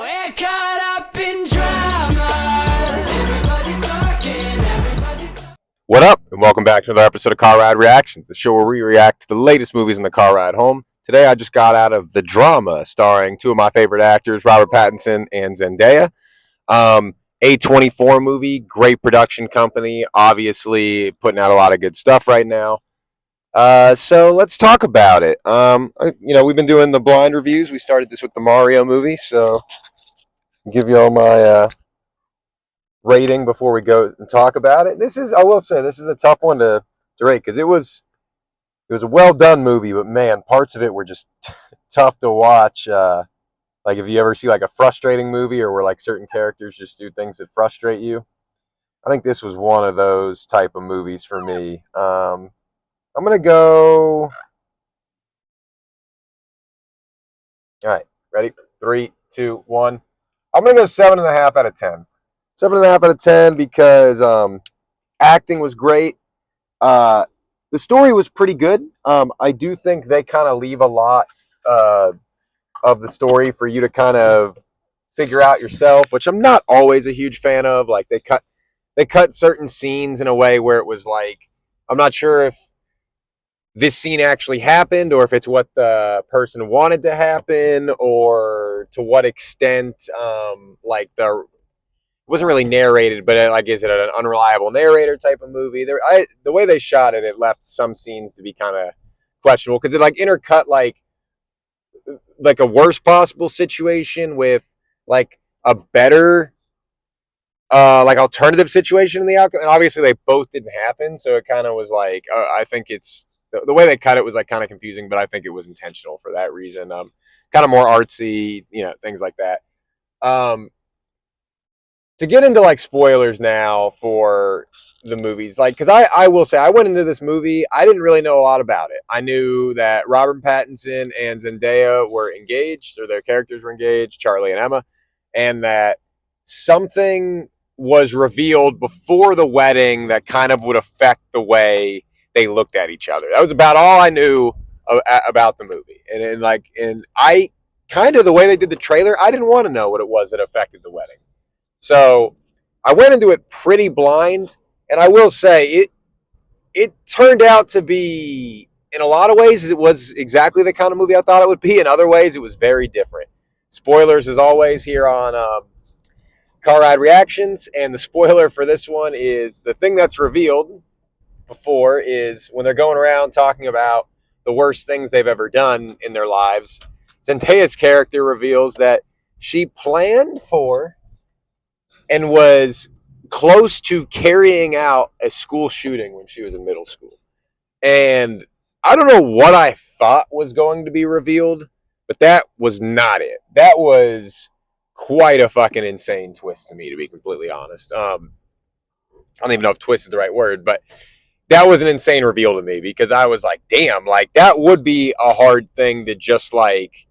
We're caught up in drama. Everybody's talking. What up, and welcome back to another episode of Car Ride Reactions, the show where we react to the latest movies in the car ride home. Today, I just got out of The Drama, starring two of my favorite actors, Robert Pattinson and Zendaya. A24 movie, great production company, obviously putting out a lot of good stuff right now. So let's talk about it. We've been doing the blind reviews. We started this with the Mario movie, so I'll give you all my rating before we go and talk about it. I will say, this is a tough one to rate because it was a well done movie, but man, parts of it were just tough to watch. Like if you ever see like a frustrating movie or where like certain characters just do things that frustrate you, I think this was one of those type of movies for me. I'm gonna go. All right, ready? 3, 2, 1. I'm gonna go 7.5 out of 10. 7.5 out of 10 because acting was great. The story was pretty good. I do think they kind of leave a lot of the story for you to kind of figure out yourself, which I'm not always a huge fan of. Like they cut certain scenes in a way where it was like, I'm not sure if this scene actually happened or if it's what the person wanted to happen or to what extent it wasn't really narrated, but like, is it an unreliable narrator type of movie? The way they shot it, it left some scenes to be kind of questionable because it like intercut like a worst possible situation with like a better like alternative situation in the outcome, and obviously they both didn't happen, so it kind of was like I think it's the way they cut it was like kind of confusing, but I think it was intentional for that reason. Kind of more artsy, things like that. To get into like spoilers now for the movies, like, because I will say I went into this movie, I didn't really know a lot about it. I knew that Robert Pattinson and Zendaya were engaged, or their characters were engaged, Charlie and Emma, and that something was revealed before the wedding that kind of would affect the way they looked at each other. That was about all I knew about the movie. And I kind of, the way they did the trailer, I didn't want to know what it was that affected the wedding. So I went into it pretty blind, and I will say it turned out to be, in a lot of ways, it was exactly the kind of movie I thought it would be. In other ways, it was very different. Spoilers, as always, here on Car Ride Reactions, and the spoiler for this one is the thing that's revealed before is when they're going around talking about the worst things they've ever done in their lives. Zendaya's character reveals that she planned for and was close to carrying out a school shooting when she was in middle school. And I don't know what I thought was going to be revealed, but that was not it. That was quite a fucking insane twist to me, to be completely honest. I don't even know if twist is the right word, but that was an insane reveal to me because I was like, damn, like that would be a hard thing to just like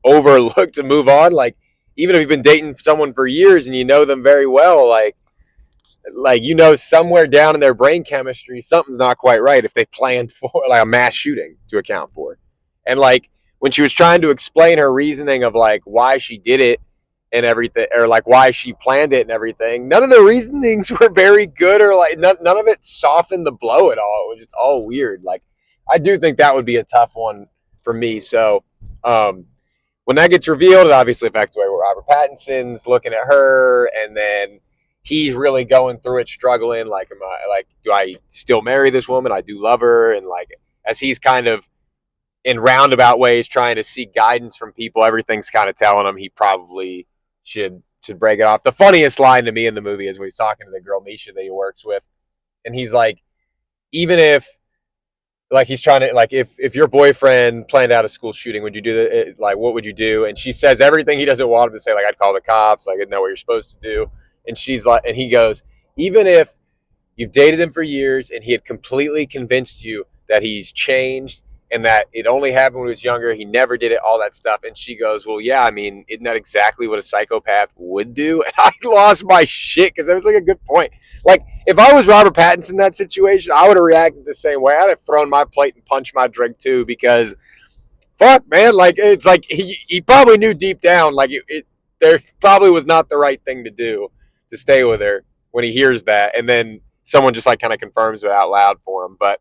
overlook to move on. Like, even if you've been dating someone for years and you know them very well, like somewhere down in their brain chemistry, something's not quite right if they planned for like a mass shooting to account for. And like when she was trying to explain her reasoning of like why she did it and everything, or like why she planned it and everything, none of the reasonings were very good, or like none of it softened the blow at all. It was just all weird. Like, I do think that would be a tough one for me. So when that gets revealed, it obviously affects the way Robert Pattinson's looking at her, and then he's really going through it, struggling. Like, do I still marry this woman? I do love her, and like as he's kind of in roundabout ways trying to seek guidance from people, everything's kind of telling him he probably should break it off. The funniest line to me in the movie is when he's talking to the girl Misha that he works with, and he's like, even if like he's trying to like if your boyfriend planned out a school shooting, would you do that? Like, what would you do? And she says everything he doesn't want him to say. Like, I'd call the cops. Like, I know what you're supposed to do. And she's like, and he goes, even if you've dated him for years and he had completely convinced you that he's changed and that it only happened when he was younger, he never did it, all that stuff. And she goes, well, yeah, I mean, isn't that exactly what a psychopath would do? And I lost my shit because it was like a good point. Like, if I was Robert Pattinson in that situation, I would have reacted the same way. I'd have thrown my plate and punched my drink too, because fuck, man, like, it's like he probably knew deep down, like, there probably was not the right thing to do to stay with her when he hears that, and then someone just like kind of confirms it out loud for him. But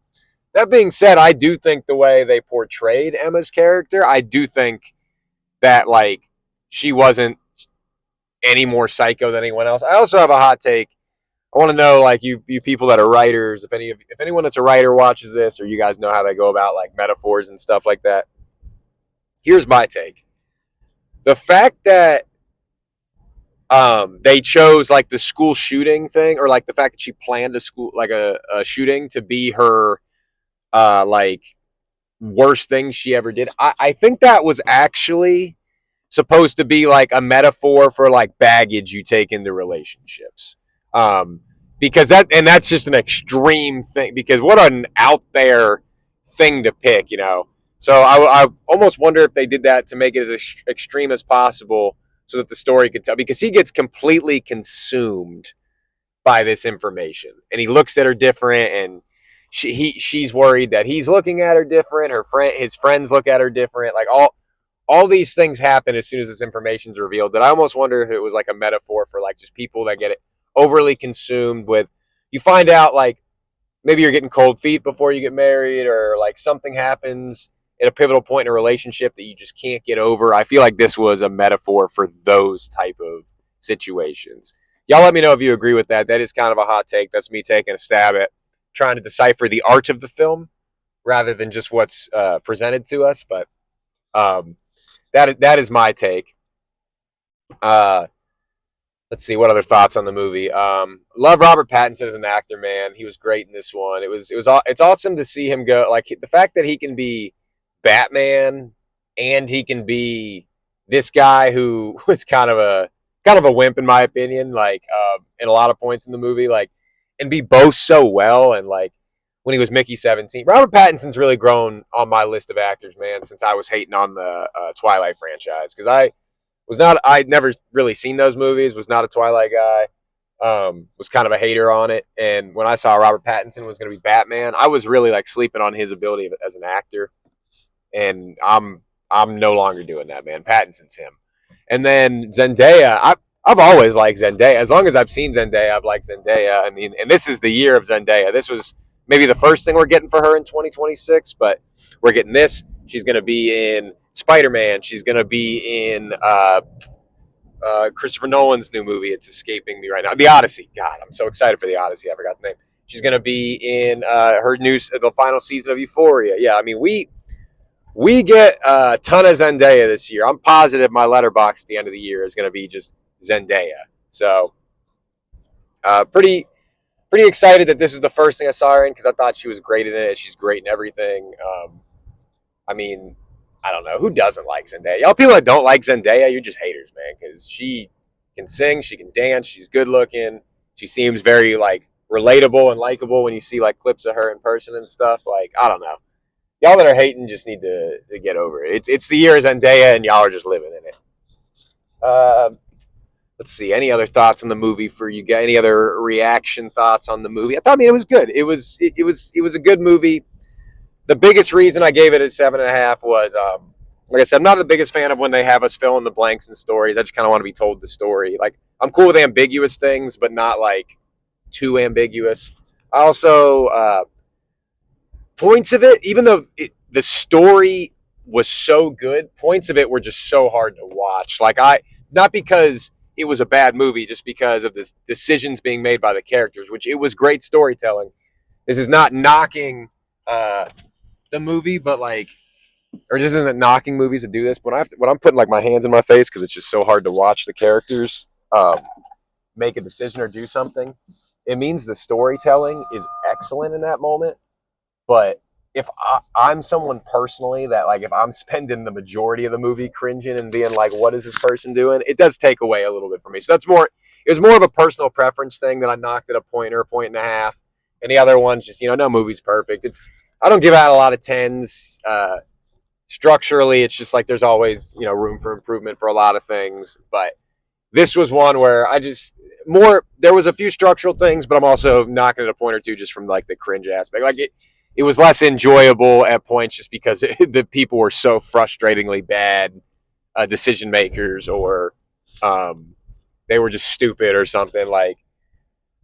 that being said, I do think the way they portrayed Emma's character, I do think that like she wasn't any more psycho than anyone else. I also have a hot take. I want to know, like, you people that are writers, if anyone that's a writer watches this, or you guys know how they go about like metaphors and stuff like that. Here's my take: the fact that they chose like the school shooting thing, or like the fact that she planned a school like a shooting to be her like worst thing she ever did. I think that was actually supposed to be like a metaphor for like baggage you take into relationships. Um, because that's just an extreme thing. Because what an out there thing to pick, you know. So I almost wonder if they did that to make it as extreme as possible, so that the story could tell. Because he gets completely consumed by this information, and he looks at her different, and she's worried that he's looking at her different. His friends look at her different. Like all these things happen as soon as this information is revealed, that I almost wonder if it was like a metaphor for like just people that get it overly consumed with. You find out like maybe you're getting cold feet before you get married, or like something happens at a pivotal point in a relationship that you just can't get over. I feel like this was a metaphor for those type of situations. Y'all let me know if you agree with that. That is kind of a hot take. That's me taking a stab at trying to decipher the art of the film rather than just what's presented to us. But um, that is my take. Uh, let's see, what other thoughts on the movie. Love Robert Pattinson as an actor, man. He was great in this one. It's awesome to see him go. Like the fact that he can be Batman and he can be this guy who was kind of a wimp in my opinion. Like in a lot of points in the movie, like, and be both so well. And like when he was Mickey 17, Robert Pattinson's really grown on my list of actors, man, since I was hating on the Twilight franchise, because I'd never really seen those movies, was not a Twilight guy, was kind of a hater on it. And when I saw Robert Pattinson was going to be Batman, I was really like sleeping on his ability as an actor. And I'm no longer doing that, man. Pattinson's him. And then Zendaya, I've always liked Zendaya. As long as I've seen Zendaya, I've liked Zendaya. I mean, and this is the year of Zendaya. This was maybe the first thing we're getting for her in 2026, but we're getting this. She's going to be in Spider-Man. She's going to be in Christopher Nolan's new movie. It's escaping me right now. The Odyssey. God, I'm so excited for The Odyssey. I forgot the name. She's going to be in the final season of Euphoria. Yeah, I mean, we get a ton of Zendaya this year. I'm positive my letterbox at the end of the year is going to be just Zendaya. So, pretty excited that this is the first thing I saw her in, because I thought she was great in it. She's great in everything. I mean, I don't know who doesn't like Zendaya. Y'all people that don't like Zendaya, you're just haters, man. Because she can sing, she can dance, she's good looking. She seems very like relatable and likable when you see like clips of her in person and stuff. Like, I don't know. Y'all that are hating just need to get over it. It's the year of Zendaya, and y'all are just living in it. Uh, let's see. Any other thoughts on the movie for you guys? Any other reaction thoughts on the movie? I mean, it was good. It was a good movie. The biggest reason I gave it a 7.5 was, like I said, I'm not the biggest fan of when they have us fill in the blanks in stories. I just kind of want to be told the story. Like, I'm cool with ambiguous things, but not like too ambiguous. I also points of it, even though the story was so good, points of it were just so hard to watch. Like, not because it was a bad movie, just because of the decisions being made by the characters, which it was great storytelling. This is not knocking the movie, but like, or this isn't knocking movies that do this. But when I'm putting like my hands in my face because it's just so hard to watch the characters make a decision or do something, it means the storytelling is excellent in that moment. But if I'm someone personally that, like, if I'm spending the majority of the movie cringing and being like, what is this person doing? It does take away a little bit from me. So it was more of a personal preference thing that I knocked at a point or a point and a half. And the other one's just, no movie's perfect. I don't give out a lot of tens. Structurally, it's just like there's always, room for improvement for a lot of things. But this was one where there was a few structural things, but I'm also knocking at a point or two just from like the cringe aspect. Like it was less enjoyable at points just because the people were so frustratingly bad decision makers, or They were just stupid or something. Like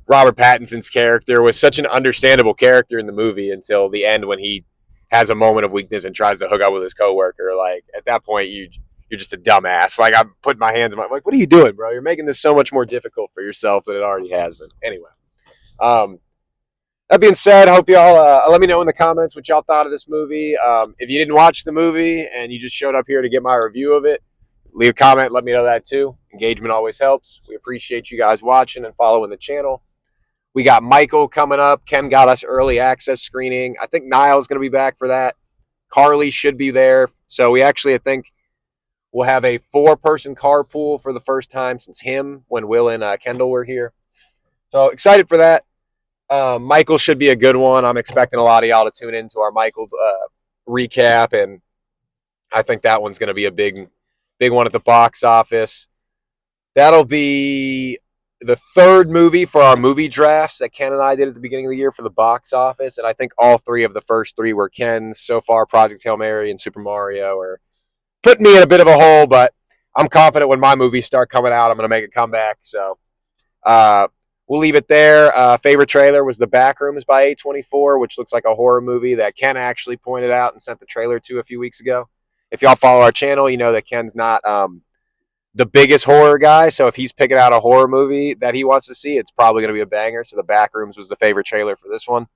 Robert Pattinson's character was such an understandable character in the movie until the end when he has a moment of weakness and tries to hook up with his coworker. Like at that point, you're just a dumbass. Like I'm putting my hands in my like, what are you doing, bro? You're making this so much more difficult for yourself than it already has been. Anyway, um, that being said, I hope y'all let me know in the comments what y'all thought of this movie. If you didn't watch the movie and you just showed up here to get my review of it, leave a comment. Let me know that too. Engagement always helps. We appreciate you guys watching and following the channel. We got Michael coming up. Ken got us early access screening. I think Niall's going to be back for that. Carly should be there. So we actually, I think, we'll have a 4-person carpool for the first time since him when Will and Kendall were here. So excited for that. Michael should be a good one. I'm expecting a lot of y'all to tune into our Michael recap, and I think that one's going to be a big one at the box office. That'll be the third movie for our movie drafts that Ken and I did at the beginning of the year for the box office, and I think all 3 of the first 3 were Ken's so far. Project Hail Mary and Super Mario are putting me in a bit of a hole, but I'm confident when my movies start coming out, I'm going to make a comeback. So we'll leave it there. Favorite trailer was The Backrooms by A24, which looks like a horror movie that Ken actually pointed out and sent the trailer to a few weeks ago. If y'all follow our channel, you know that Ken's not the biggest horror guy, so if he's picking out a horror movie that he wants to see, it's probably going to be a banger. So The Backrooms was the favorite trailer for this one.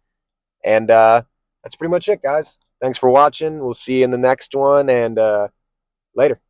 And that's pretty much it, guys. Thanks for watching. We'll see you in the next one, and later.